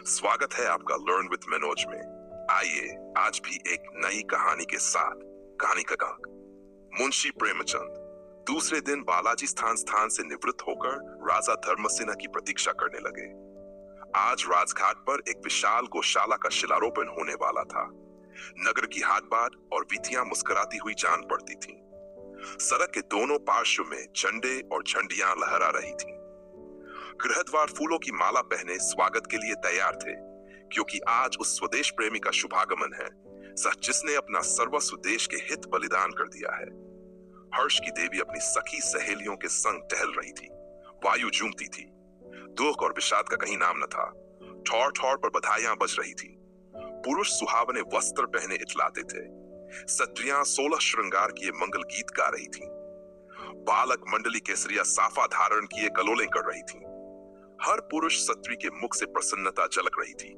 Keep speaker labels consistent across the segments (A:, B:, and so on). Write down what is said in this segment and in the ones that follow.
A: स्वागत है आपका लर्न विद मनोज में। आइए आज भी एक नई कहानी के साथ कहानी का गांव। मुंशी प्रेमचंद दूसरे दिन बालाजी स्थान से निवृत्त होकर राजा धर्मसेना की प्रतीक्षा करने लगे। आज राजघाट पर एक विशाल गौशाला का शिलारोपण होने वाला था। नगर की हाट बात और वीथियां मुस्कुराती हुई जान पड़ती थीं। सड़क के दोनों पार्श्व में झंडे और झंडियां लहरा रही थीं। गृहद्वार फूलों की माला पहने स्वागत के लिए तैयार थे, क्योंकि आज उस स्वदेश प्रेमी का शुभागमन है, सच जिसने अपना सर्वस्व देश के हित बलिदान कर दिया है। हर्ष की देवी अपनी सखी सहेलियों के संग टहल रही थी। वायु झूमती थी। दुख और विषाद का कहीं नाम न था। ठौर ठौर पर बधाइयां बज रही थी। पुरुष सुहावने वस्त्र पहने इतलाते थे। स्त्रियां 16 श्रृंगार किए मंगल गीत गा रही थीं। बालक मंडली केसरिया साफा धारण किए कलोले कर रही थीं। हर पुरुष स्त्री के मुख से प्रसन्नता झलक रही थी,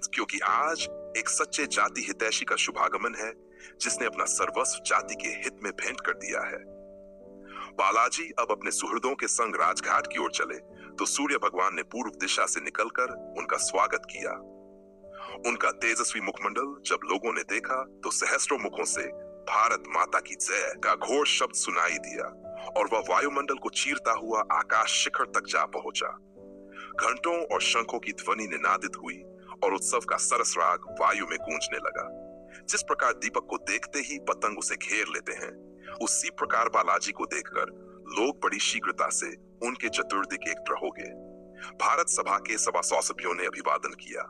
A: क्योंकि आज एक सच्चे जाति हितैषी का शुभागमन है, जिसने अपना सर्वस्व जाति के हित में भेंट कर दिया है। बालाजी अब अपने सुहृदों के संग राजघाट की ओर चले तो सूर्य भगवान ने पूर्व दिशा से निकलकर उनका स्वागत किया। उनका तेजस्वी मुखमंडल जब लोगों ने देखा तो सहस्त्रों मुखों से भारत माता की जय का घोर शब्द सुनाई दिया और वह वायुमंडल को चीरता हुआ आकाश शिखर तक जा पहुंचा। घंटों और शंखों की ध्वनि निनादित हुई और उत्सव का सरस राग वायु में गूंजने लगा। जिस प्रकार दीपक को देखते ही पतंग उसे घेर लेते हैं, उसी प्रकार बालाजी को देखकर लोग बड़ी शीघ्रता से उनके चतुर्दिक एकत्र हो गए। भारत सभा के 125 सभ्यों ने अभिवादन किया।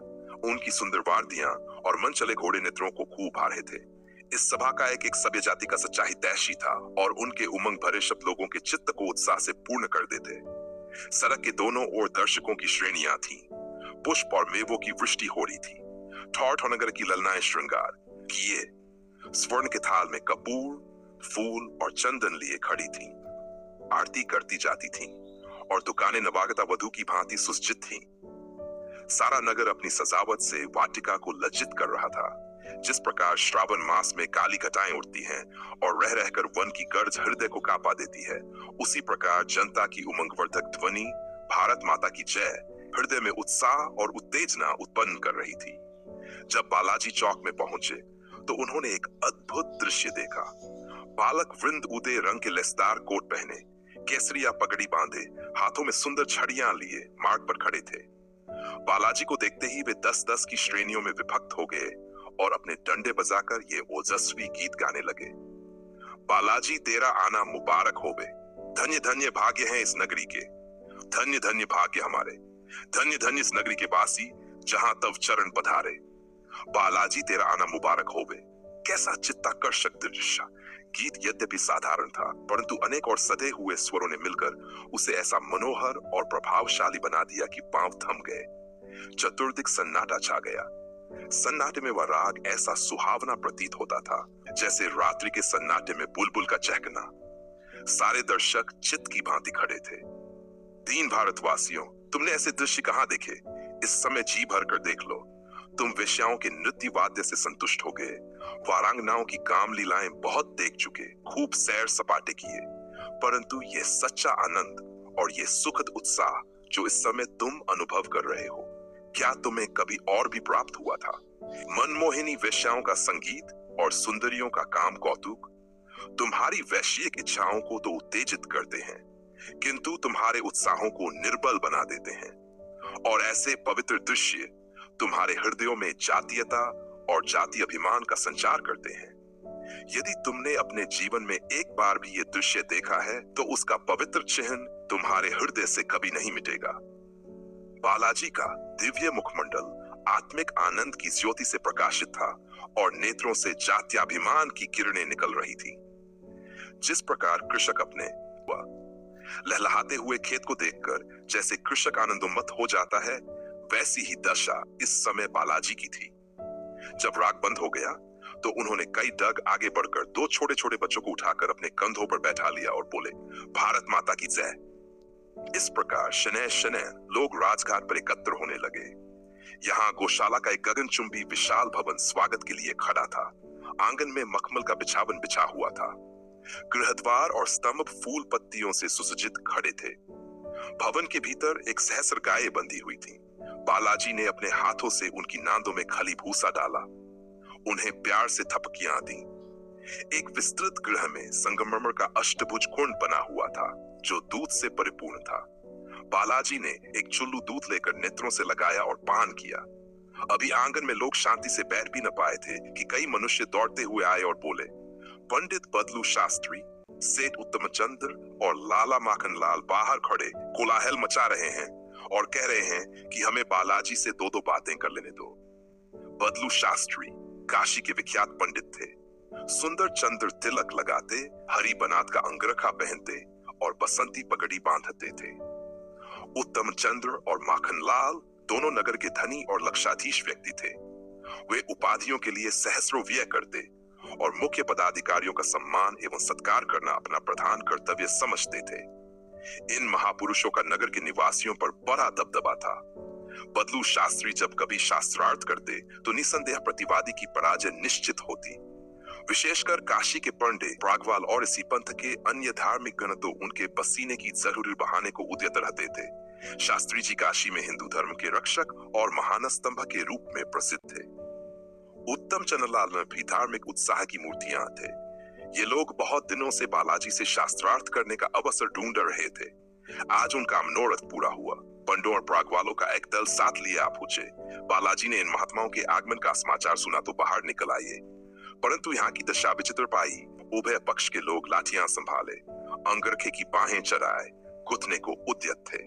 A: उनकी सुंदर वार्दियां और मन चले घोड़े नेत्रों को खूब आ रहे थे। इस सभा का एक सभ्य जाति का सच्चा हितैषी था और उनके उमंग भरे शब्द लोगों के चित्त को उत्साह से पूर्ण कर देते। सड़क के दोनों ओर दर्शकों की श्रेणियां थीं। पुष्प और मेवों की वृष्टि हो रही थी। ठौर ठौर नगर की ललनाएं श्रृंगार किए स्वर्ण के थाल में कपूर, फूल और चंदन लिए खड़ी थीं। आरती करती जाती थीं और दुकानें नवागता वधू की भांति सुसज्जित थीं। सारा नगर अपनी सजावट से वाटिका को लज्जित कर रहा था। जिस प्रकार श्रावण मास में काली घटाएं उठती हैं और रह रहकर वन की गर्ज हृदय को कांपा देती है, उसी प्रकार जनता की उमंगवर्धक ध्वनि भारत माता की जय हृदय में उत्साह और उत्तेजना उत्पन्न कर रही थी। जब बालाजी चौक में पहुंचे तो उन्होंने एक अद्भुत दृश्य देखा। बालक वृंद उदय रंग के लेसदार कोट पहने, केसरिया पगड़ी बांधे, हाथों में सुंदर छड़ियां लिए मार्ग पर खड़े थे। बालाजी को देखते ही वे 10-10 की श्रेणियों में विभक्त हो गए और अपने डंडे बजाकर ये ओजस्वी गीत गाने लगे। बालाजी तेरा आना मुबारक होवे, धन्य धन्य भाग्य हैं इस नगरी के, धन्य धन्य भाग्य हमारे, धन्य धन्य इस नगरी के वासी जहां तव चरण पधारे। बालाजी तेरा आना मुबारक होवे। कैसा चित्ताकर्षक दृश्य। गीत यद्यपि साधारण था, परंतु अनेक और सधे हुए स्वरों ने मिलकर उसे ऐसा मनोहर और प्रभावशाली बना दिया कि पांव थम गए। चतुर्दिक सन्नाटा छा गया। सन्नाटे में वह राग ऐसा सुहावना प्रतीत होता था जैसे रात्रि के सन्नाटे में बुलबुल का चहकना। सारे दर्शक चित्त की भांति खड़े थे। दीन भारतवासियों, तुमने ऐसे दृश्य कहां देखे? इस समय जी भर कर देख लो। तुम वेश्याओं के नृत्य वाद्य से संतुष्ट हो गए। वारांगनाओं की काम लीलाएं बहुत देख चुके, खूब सैर सपाटे किए, परंतु ये सच्चा आनंद और ये सुखद उत्साह जो इस समय तुम अनुभव कर रहे हो, क्या तुम्हें कभी और भी प्राप्त हुआ था? मनमोहिनी वेश्याओं का संगीत और सुंदरियों का काम कौतुक तुम्हारी वैश्यिक इच्छाओं को तो उत्तेजित करते हैं, किंतु तुम्हारे उत्साहों को निर्बल बना देते हैं। और ऐसे पवित्र दृश्य तुम्हारे हृदयों में जातीयता और जाति अभिमान का संचार करते हैं। यदि तुमने अपने जीवन में एक बार भी ये दृश्य देखा है तो उसका पवित्र चिन्ह तुम्हारे हृदय से कभी नहीं मिटेगा। बालाजी का दिव्य मुखमंडल आत्मिक आनंद की ज्योति से प्रकाशित था और नेत्रों से जात्याभिमान की किरणें निकल रही थी। जिस प्रकार कृषक अपने लहलहाते हुए खेत को देखकर जैसे कृषक आनंदोन्मत्त हो जाता है, वैसी ही दशा इस समय बालाजी की थी। जब राग बंद हो गया तो उन्होंने कई डग आगे बढ़कर 2 छोटे छोटे बच्चों को उठाकर अपने कंधों पर बैठा लिया और बोले, भारत माता की जय। इस प्रकार शनैः शनैः लोग राजघाट पर एकत्र होने लगे। यहाँ गौशाला का एक गगनचुंबी विशाल भवन स्वागत के लिए खड़ा था। आंगन में मखमल का बिछावन बिछा हुआ था। गृहद्वार और स्तंभ फूल पत्तियों से सुसज्जित खड़े थे। भवन के भीतर एक सहस्र गायें बंधी हुई थीं। बालाजी ने अपने हाथों से उनकी नांदों में खली भूसा डाला, उन्हें प्यार से थपकियां दी। एक विस्तृत गृह में संगमरमर का अष्टभुज कुंड बना हुआ था जो दूध से परिपूर्ण था। बालाजी ने एक चुल्लू दूध लेकर नेत्रों से लगाया और पान किया। अभी आंगन में लोग शांति से बैठ भी न पाए थे कि कई मनुष्य दौड़ते हुए आए और बोले, पंडित बदलू शास्त्री, सेठ उत्तमचंद्र और लाला माखनलाल बाहर खड़े कोलाहल मचा रहे हैं और कह रहे हैं कि हमें बालाजी से दो दो बातें कर लेने दो। बदलू शास्त्री काशी के विख्यात पंडित थे। सुंदर चंद्र तिलक लगाते, हरी बनात का अंगरखा पहनते और बसंती पगड़ी बांधते थे। उत्तम चंद्र और माखनलाल दोनों नगर के धनी और लक्षाधीश व्यक्ति थे। वे उपाधियों के लिए सहस्रों व्यय करते और मुख्य पदाधिकारियों का सम्मान एवं सत्कार करना अपना प्रधान कर्तव्य समझते थे। इन महापुरुषों का नगर के निवासियों पर बड़ा दबदबा था। बदलू शास्त्री जब कभी शास्त्रार्थ करते तो निसंदेह प्रतिवादी की पराजय निश्चित होती। विशेषकर काशी के पंडित प्रागवाल और इसी पंथ के अन्य धार्मिक गण तो उनके पसीने की जरूरी बहाने को उद्यत रहते थे। शास्त्री जी काशी में हिंदू धर्म के रक्षक और महान स्तंभ के रूप में प्रसिद्ध थे। उत्तम चंद्रलाल में भी धार्मिक उत्साह की मूर्तियां थे। ये लोग बहुत दिनों से बालाजी से शास्त्रार्थ करने का अवसर ढूंढ रहे थे। आज उनका मनोरथ पूरा हुआ। पंडों और प्रागवालों का एक दल साथ लिए आ पहुंचे। बालाजी ने इन महात्माओं के आगमन का समाचार सुना तो बाहर निकल आए, परंतु यहाँ की दशा विचित्र पाई। उभय पक्ष के लोग लाठियां संभाले, अंगरखे की बाहें चराए, गुथने को उद्यत थे।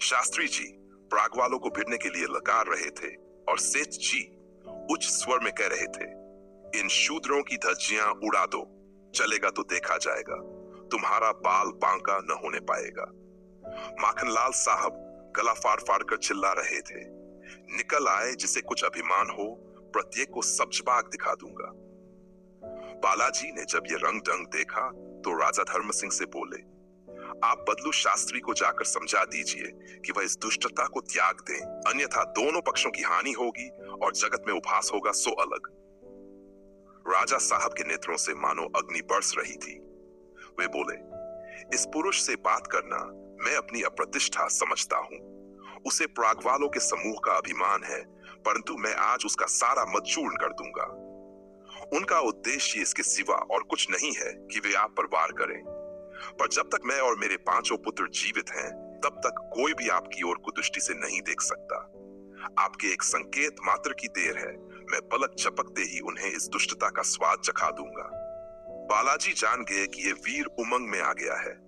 A: शास्त्री जी प्रागवालों को भिड़ने के लिए लकार रहे थे और सेठ जी उच्च स्वर में कह रहे थे, इन शूद्रों की धज्जियां उड़ा दो, चलेगा तो देखा जाएगा, तुम्हारा बाल बांका न होने पाएगा। माखनलाल साहब गला फाड़ फाड़ कर चिल्ला रहे थे, निकल आए जिसे कुछ अभिमान हो, प्रत्येक को सब्जबाग दिखा दूंगा। बालाजी ने जब ये रंग ढंग देखा तो राजा धर्म सिंह से बोले, आप बदलू शास्त्री को जाकर समझा दीजिए कि वह इस दुष्टता को त्याग दें, अन्यथा दोनों पक्षों की हानि होगी और जगत में उपहास होगा सो अलग। राजा साहब के नेत्रों से मानो अग्नि बरस रही थी। वे बोले, इस पुरुष से बात करना मैं अपनी अप्रतिष्ठा समझता हूं। उसे प्रागवालों के समूह का अभिमान है, परंतु मैं आज उसका सारा मत चूर्ण कर दूंगा। उनका उद्देश्य इसके सिवा और कुछ नहीं है कि वे आप पर वार करें, पर जब तक मैं और मेरे पांचों पुत्र जीवित हैं, तब तक कोई भी आपकी ओर कुदृष्टि से नहीं देख सकता। आपके एक संकेत मात्र की देर है, मैं पलक झपकते ही उन्हें इस दुष्टता का स्वाद चखा दूंगा। बालाजी जान गए कि ये वीर उमंग में आ गया है।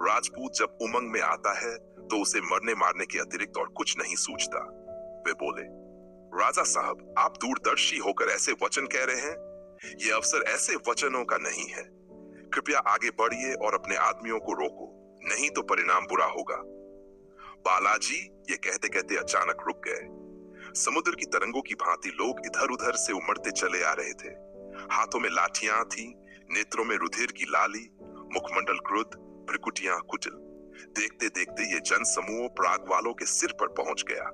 A: राजपूत जब उमंग में आता है तो उसे मरने मारने के अतिरिक्त और कुछ नहीं सूझता। वे बोले, राजा साहब, आप दूरदर्शी होकर ऐसे वचन कह रहे हैं, ये अवसर ऐसे वचनों का नहीं है। कृपया आगे बढ़िए और अपने आदमियों को रोको, नहीं तो परिणाम बुरा होगा। बालाजी ये कहते कहते अचानक रुक गए। समुद्र की तरंगों की भांति लोग इधर उधर से उमड़ते चले आ रहे थे। हाथों में लाठियां थीं, नेत्रों में रुधिर की लाली, मुखमंडल क्रुद्ध, भ्रिकुटियां कुटिल। देखते देखते ये जन समूह प्राग वालों के सिर पर पहुंच गया।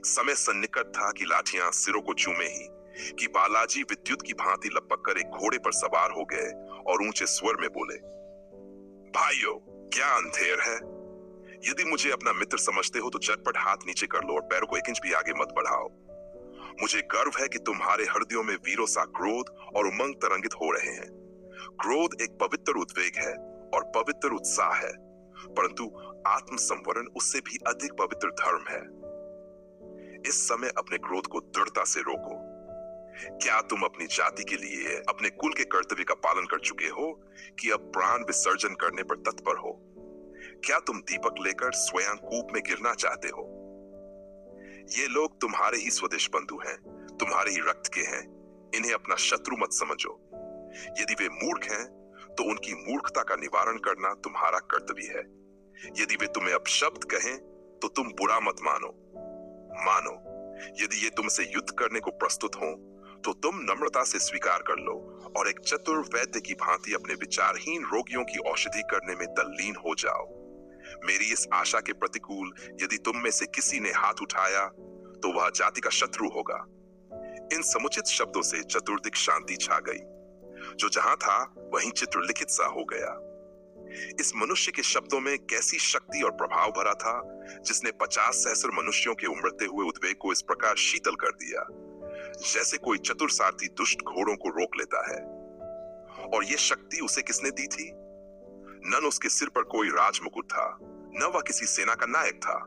A: समय सन्निकट था कि लाठियां सिरों को चूमे ही कि बालाजी विद्युत की भांति लपक कर एक घोड़े पर सवार हो गए और ऊंचे स्वर में बोले, भाइयों, क्या अंधेर है? यदि मुझे अपना मित्र समझते हो तो झटपट हाथ नीचे कर लो और पैरों को एक इंच भी आगे मत बढ़ाओ। मुझे गर्व है कि तुम्हारे हृदयों में वीरों सा क्रोध और उमंग तरंगित हो रहे हैं। क्रोध एक पवित्र उद्वेग है और पवित्र उत्साह है, परंतु आत्म संवरण उससे भी अधिक पवित्र धर्म है। इस समय अपने क्रोध को दृढ़ता से रोको। क्या तुम अपनी जाति के लिए अपने कुल के कर्तव्य का पालन कर चुके हो कि अब प्राण विसर्जन करने पर तत्पर हो? क्या तुम दीपक लेकर स्वयं कूप में गिरना चाहते हो? ये लोग तुम्हारे ही स्वदेश बंधु हैं, तुम्हारे ही रक्त के हैं। इन्हें अपना शत्रु मत समझो। यदि वे मूर्ख हैं तो उनकी मूर्खता का निवारण करना तुम्हारा कर्तव्य है। यदि वे तुम्हें अपशब्द कहें तो तुम बुरा मत मानो। यदि ये तुमसे युद्ध करने को प्रस्तुत हों तो तुम नम्रता से स्वीकार कर लो और एक चतुर वैद्य की भांति अपने विचारहीन रोगियों की औषधि करने में तल्लीन हो जाओ। मेरी इस आशा के प्रतिकूल यदि तुम में से किसी ने हाथ उठाया तो वह जाति का शत्रु होगा। इन समुचित शब्दों से चतुर्दिक शांति छा गई। जो जहां था वहीं चित्र लिखित सा हो गया। इस मनुष्य के शब्दों में कैसी शक्ति और प्रभाव भरा था, जिसने 50 सहस्र मनुष्यों के उमड़ते हुए उद्वेग को इस प्रकार शीतल कर दिया, जैसे कोई चतुर सारथी दुष्ट घोड़ों को रोक लेता है। और यह शक्ति उसे किसने दी थी? न उसके सिर पर कोई राज मुकुट था, न वह किसी सेना का नायक था।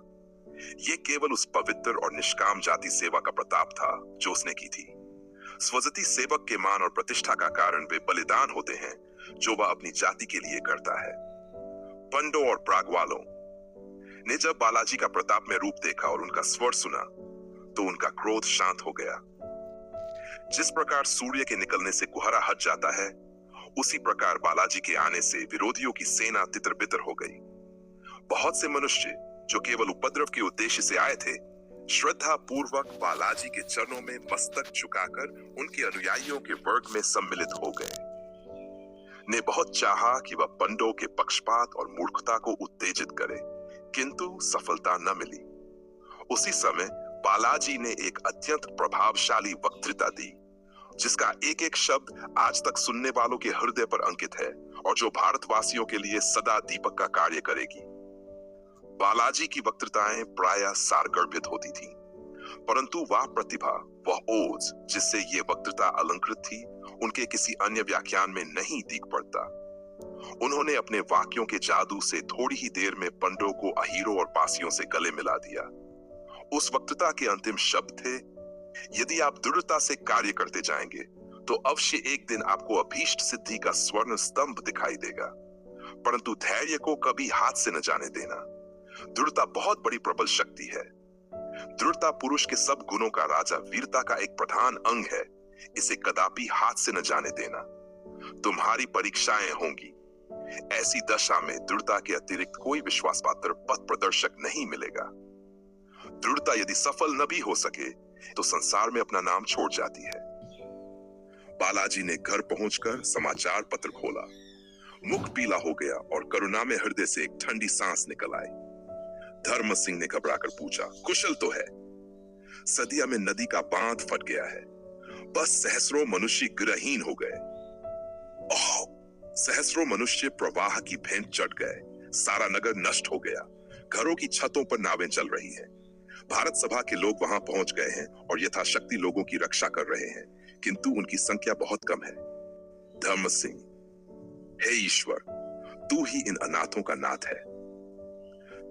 A: यह केवल उस पवित्र और निष्काम जाति सेवा का प्रताप था जो उसने की थी। स्वजाति सेवक के मान और प्रतिष्ठा का कारण वे बलिदान होते हैं जो वह अपनी जाति के लिए करता है। पंडों और प्रागवालों ने जब बालाजी का प्रताप में रूप देखा और उनका स्वर सुना तो उनका क्रोध शांत हो गया। जिस प्रकार सूर्य के निकलने से कुहरा हट जाता है, उसी प्रकार बालाजी के आने से विरोधियों की सेना तितर बितर हो गई। बहुत से मनुष्य जो केवल उपद्रव के उद्देश्य से आए थे, श्रद्धा पूर्वक बालाजी के चरणों में मस्तक झुकाकर उनके अनुयायियों के वर्ग में सम्मिलित हो गए। ने बहुत चाहा कि वह पंडों के पक्षपात और मूर्खता को उत्तेजित करे, किंतु सफलता न मिली। उसी समय बालाजी ने एक अत्यंत प्रभावशाली वक्तृता दी, जिसका एक एक शब्द आज तक सुनने वालों के हृदय पर अंकित है और जो भारतवासियों के लिए सदा दीपक का कार्य करेगी। बालाजी की वक्तृताएं प्रायः सारगर्भित होती थीं, परंतु वह प्रतिभा, वह ओज जिससे ये वक्तृता अलंकृत थी, उनके किसी अन्य व्याख्यान में नहीं दिख पड़ता। उन्होंने अपने वाक्यों के जादू से थोड़ी ही देर में पंडों को अहीरों और पासियों से गले मिला दिया। उस वक्तृता के अंतिम शब्द थे, यदि आप दृढ़ता से कार्य करते जाएंगे तो अवश्य एक दिन आपको अभीष्ट सिद्धि का स्वर्ण स्तंभ दिखाई देगा, परंतु धैर्य को कभी हाथ से न जाने देना। दृढ़ता बहुत बड़ी प्रबल शक्ति है। दृढ़ता पुरुष के सब गुणों का राजा, वीरता का एक प्रधान अंग है। इसे कदापि हाथ से न जाने देना। तुम्हारी परीक्षाएं होंगी। ऐसी दशा में दृढ़ता के अतिरिक्त कोई विश्वास पात्र पथ प्रदर्शक नहीं मिलेगा। दृढ़ता यदि सफल न भी हो सके तो संसार में अपना नाम छोड़ जाती है। बालाजी ने घर पहुंचकर समाचार पत्र खोला। मुख पीला हो गया और करुणा में हृदय से एक ठंडी सांस निकल आई। धर्म सिंह ने घबराकर पूछा, कुशल तो है? सदिया में नदी का बांध फट गया है, बस सहस्रों मनुष्य गृहहीन हो गए। ओह, सहस्रों मनुष्य प्रवाह की भेंट चढ़ गए। सारा नगर नष्ट हो गया। घरों की छतों पर नावें चल रही हैं। भारत सभा के लोग वहां पहुंच गए हैं और यथाशक्ति लोगों की रक्षा कर रहे हैं, किंतु उनकी संख्या बहुत कम है। धर्म सिंह, हे ईश्वर, तू ही इन अनाथों का नाथ है।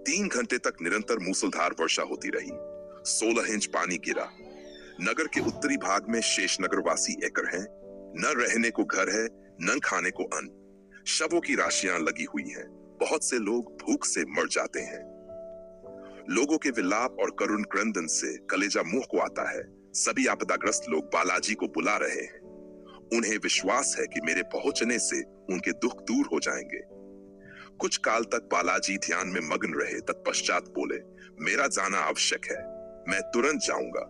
A: 3 घंटे तक निरंतर मूसलधार वर्षा होती रही। 16 इंच पानी गिरा। नगर के उत्तरी भाग में शेष नगरवासी एकड़ हैं। न रहने को घर है, न खाने को अन्न। शवों की राशियां लगी हुई हैं। बहुत से लोग भूख से मर जाते हैं। लोगों के विलाप और करुण क्रंदन से कलेजा मुंह को आता है। सभी आपदाग्रस्त लोग बालाजी को बुला रहे हैं। उन्हें विश्वास है कि मेरे पहुंचने से उनके दुख दूर हो जाएंगे। कुछ काल तक बालाजी ध्यान में मग्न रहे, तत्पश्चात बोले, मेरा जाना आवश्यक है, मैं तुरंत जाऊंगा।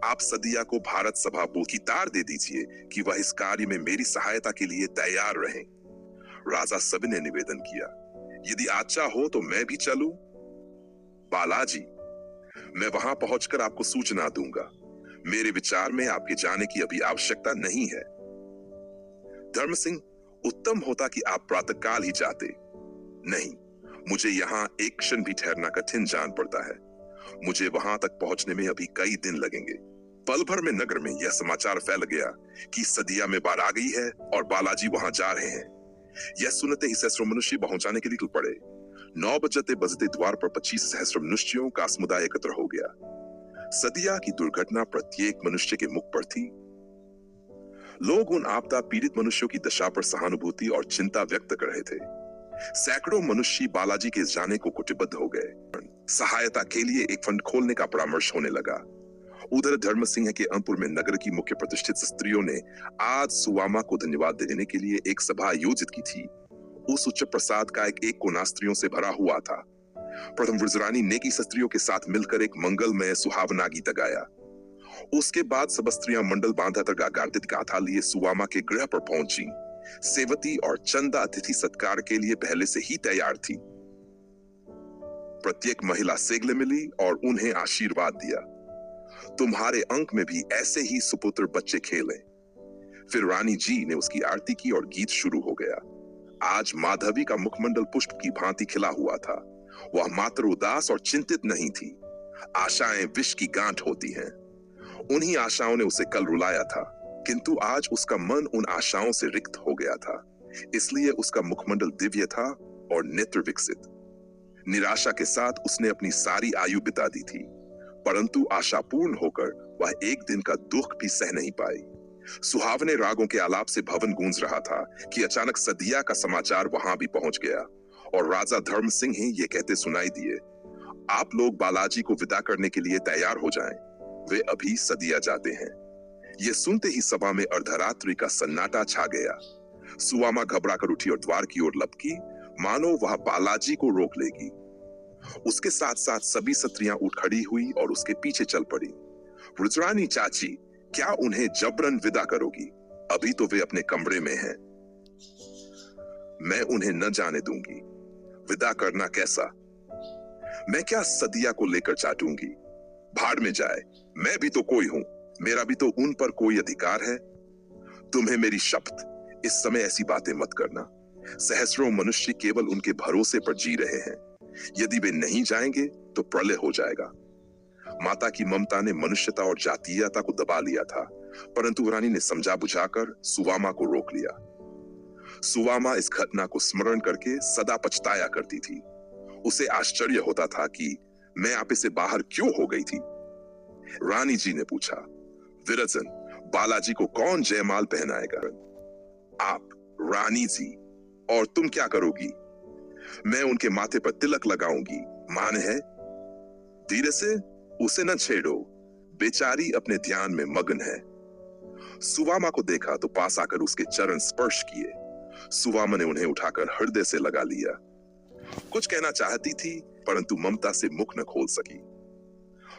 A: आप सदिया को भारत सभा की तार दे दीजिए कि वह इस कार्य में मेरी सहायता के लिए तैयार रहें। राजा सभी ने निवेदन किया, यदि आज्ञा हो तो मैं भी चलूं? बालाजी, मैं वहां पहुंचकर आपको सूचना दूंगा। मेरे विचार में आपके जाने की अभी आवश्यकता नहीं है। धर्म सिंह, उत्तम होता कि आप प्रातःकाल ही जाते। नहीं, मुझे यहाँ एक क्षण भी ठहरना कठिन जान पड़ता है। मुझे वहां तक पहुंचने में अभी कई दिन लगेंगे। पल भर में नगर में यह समाचार फैल गया कि सदिया में बाढ़ आ गई है और बालाजी वहां जा रहे हैं। यह सुनते ही सहस्रों मनुष्य पहुंचाने के लिए निकल पड़े। 9 बजते बजते द्वार पर 25 सहस्र मनुष्यों का समुदाय एकत्र हो गया। सदिया की दुर्घटना प्रत्येक मनुष्य के मुख पर थी। लोग उन आपदा पीड़ित मनुष्यों की दशा पर सहानुभूति और चिंता व्यक्त कर रहे थे। सैकड़ों मनुष्य बालाजी के जाने को कुटिबद्ध हो गए। सहायता के लिए एक फंड खोलने का परामर्श होने लगा। उधर धर्म सिंह के अंपुर में नगर की मुख्य प्रतिष्ठित स्त्रियों ने आज सुवामा को धन्यवाद देने के लिए एक सभा आयोजित की थी। उस उच्च प्रसाद का एक कोना स्त्रियों से भरा हुआ था। प्रथम वज्रानी ने की स्त्रियों के साथ मिलकर एक मंगलमय सुहावना गीत गाया। उसके बाद सब स्त्रियां मंडल बांधा तक गार्दित गाथा लिए सुवामा के गृह पर पहुंची। सेवती और चंदा अतिथि सत्कार के लिए पहले से ही तैयार थी। प्रत्येक महिला सेगले मिली और उन्हें आशीर्वाद दिया। तुम्हारे अंक में भी ऐसे ही सुपुत्र बच्चे खेलें। फिर रानी जी ने उसकी आरती की और गीत शुरू हो गया। आज माधवी का मुखमंडल पुष्प की भांति खिला हुआ था। वह मात्र उदास और चिंतित नहीं थी। आशाएं विष की गांठ होती हैं। उन्हीं आशाओं ने उसे कल रुलाया था, किंतु आज उसका मन उन आशाओं से रिक्त हो गया था। इसलिए उसका मुखमंडल दिव्य था और नेत्र विकसित। निराशा के साथ उसने अपनी सारी आयु बिता दी थी, परंतु आशापूर्ण होकर वह एक दिन का दुख भी सह नहीं पाई। सुहावने रागों के आलाप से भवन गूंज रहा था कि अचानक सदिया का समाचार वहां भी पहुंच गया और राजा धर्म सिंह ही ये कहते सुनाई दिए, आप लोग बालाजी को विदा करने के लिए तैयार हो जाएं, वे अभी सदिया जाते हैं। ये सुनते ही सभा में अर्धरात्रि का सन्नाटा छा गया। सुवामा घबरा कर उठी और द्वार की ओर लपकी, मानो वह बालाजी को रोक लेगी। उसके साथ साथ सभी स्त्रियां उठ खड़ी हुई और उसके पीछे चल पड़ी। रुद्रानी चाची, क्या उन्हें जबरन विदा करोगी? अभी तो वे अपने कमरे में हैं। मैं उन्हें न जाने दूंगी। विदा करना कैसा? मैं क्या सदिया को लेकर चाटूंगी? भाड़ में जाए, मैं भी तो कोई हूं, मेरा भी तो उन पर कोई अधिकार है। तुम्हें मेरी शपथ, इस समय ऐसी बातें मत करना। सहस्रों मनुष्य केवल उनके भरोसे पर जी रहे हैं। यदि वे नहीं जाएंगे तो प्रलय हो जाएगा। माता की ममता ने मनुष्यता और जातीयता को दबा लिया था, परंतु रानी ने समझा बुझाकर सुवामा को रोक लिया। सुवामा इस घटना को स्मरण करके सदा पछताया करती थी। उसे आश्चर्य होता था कि मैं आप से बाहर क्यों हो गई थी। रानी जी ने पूछा, विरजन, बालाजी को कौन जयमाल पहनाएगा? आप, रानी जी। और तुम क्या करोगी? मैं उनके माथे पर तिलक लगाऊंगी, मान है। धीरे से, उसे न छेड़ो, बेचारी अपने ध्यान में मगन है। सुवामा को देखा तो पास आकर उसके चरण स्पर्श किए। सुवामा ने उन्हें उठाकर हृदय से लगा लिया। कुछ कहना चाहती थी, परंतु ममता से मुख न खोल सकी।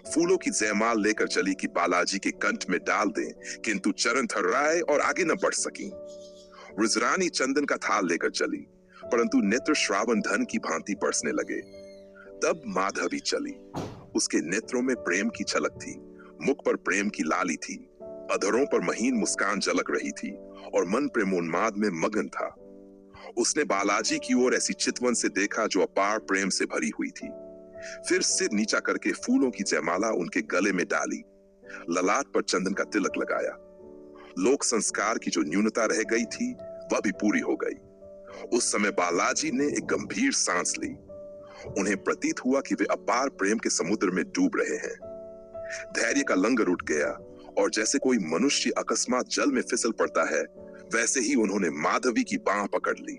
A: फूलों की जयमाल लेकर चली कि बालाजी के कंठ में डाल दें, किंतु चरण थर्राए और आगे न बढ़ सकी। रुद्रानी चंदन का थाल लेकर चली, परंतु नेत्र श्रावण धन की भांति बरसने लगे। तब माधवी चली। उसके नेत्रों में प्रेम की झलक थी, मुख पर प्रेम की लाली थी, अधरों पर महीन मुस्कान झलक रही थी और मन प्रेमोन्माद में मगन था। उसने बालाजी की ओर ऐसी चितवन से देखा जो अपार प्रेम से भरी हुई थी। फिर सिर नीचा करके फूलों की जयमाला उनके गले में डाली, ललाट पर चंदन का तिलक लगाया। लोक संस्कार की जो न्यूनता रह गई थी वह भी पूरी हो गई। उस समय बालाजी ने एक गंभीर सांस ली। उन्हें प्रतीत हुआ कि वे अपार प्रेम के समुद्र में डूब रहे हैं। धैर्य का लंगर उठ गया और जैसे कोई मनुष्य अकस्मात जल में फिसल पड़ता है, वैसे ही उन्होंने माधवी की बांह पकड़ ली।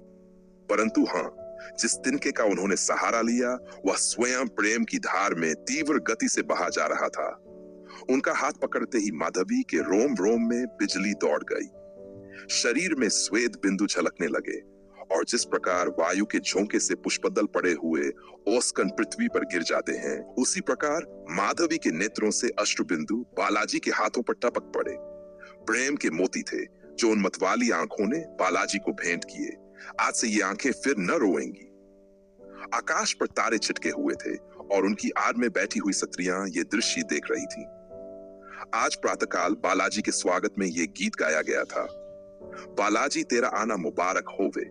A: परंतु हाँ, जिस तिनके का उन्होंने सहारा लिया वह स्वयं प्रेम की धार में तीव्र गति से बहा जा रहा था। उनका हाथ पकड़ते ही माधवी के रोम रोम में बिजली दौड़ गई। शरीर में श्वेत बिंदु झलकने लगे और जिस प्रकार वायु के झोंके से पुष्पदल पड़े हुए ओस्कन पृथ्वी पर गिर जाते हैं, उसी प्रकार माधवी के नेत्रों से अश्रु बिंदु बालाजी के हाथों पर टपक पड़े। प्रेम के मोती थे जो उन मतवाली आंखों ने बालाजी को भेंट किए। आज से ये आंखें फिर न रोएंगी। आकाश पर तारे छिटके हुए थे और उनकी आड़ में बैठी हुई स्त्रियां ये दृश्य देख रही थीं। आज प्रातःकाल बालाजी के स्वागत में ये गीत गाया गया था, बालाजी तेरा आना मुबारक होवे।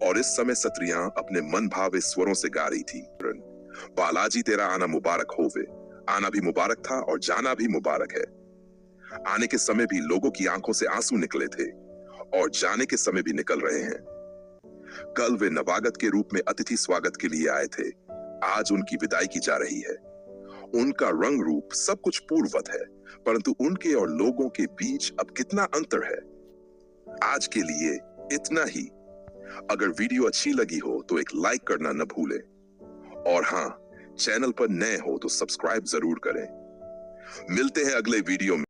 A: और इस समय स्त्रियां अपने मन भावे स्वरों से गा रही थी, बालाजी तेरा आना मुबारक होवे। आना भी मुबारक था और जाना भी मुबारक है। आने के समय भी लोगों की आंखों से आंसू निकले थे और जाने के समय भी निकल रहे हैं। कल वे नवागत के रूप में अतिथि स्वागत के लिए आए थे, आज उनकी विदाई की जा रही है। उनका रंग रूप सब कुछ पूर्ववत है, परंतु उनके और लोगों के बीच अब कितना अंतर है। आज के लिए इतना ही। अगर वीडियो अच्छी लगी हो तो एक लाइक करना न भूलें और हाँ, चैनल पर नए हो तो सब्सक्राइब जरूर करें। मिलते हैं अगले वीडियो में।